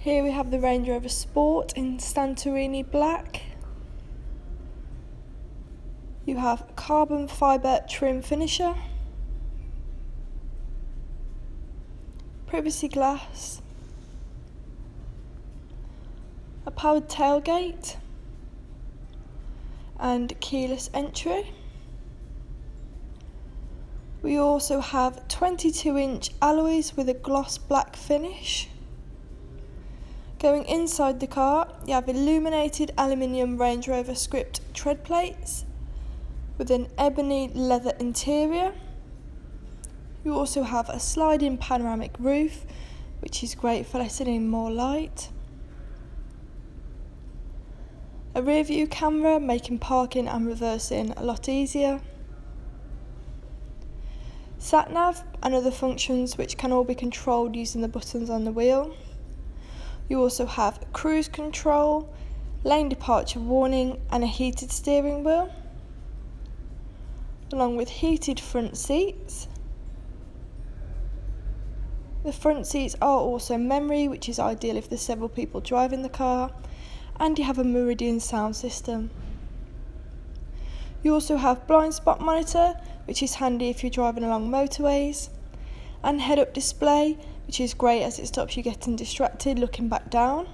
Here we have the Range Rover Sport in Santorini Black. You have carbon fibre trim finisher, privacy glass, a powered tailgate and keyless entry. We also have 22-inch alloys with a gloss black finish. Going inside the car, you have illuminated aluminium Range Rover script tread plates with an ebony leather interior. You also have a sliding panoramic roof, which is great for letting in more light. A rear view camera, making parking and reversing a lot easier. Sat nav and other functions which can all be controlled using the buttons on the wheel. You also have cruise control, lane departure warning and a heated steering wheel, along with heated front seats. The front seats are also memory, which is ideal if there's several people driving the car, and you have a Meridian sound system. You also have blind spot monitor, which is handy if you're driving along motorways, and head-up display, which is great as it stops you getting distracted looking back down.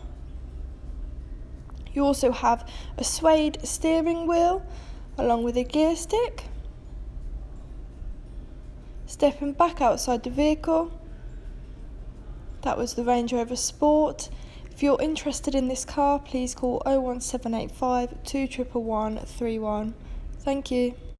You also have a suede steering wheel along with a gear stick. Stepping back outside the vehicle, that was the Range Rover Sport. If you're interested in this car, please call 01785 211 131. Thank you.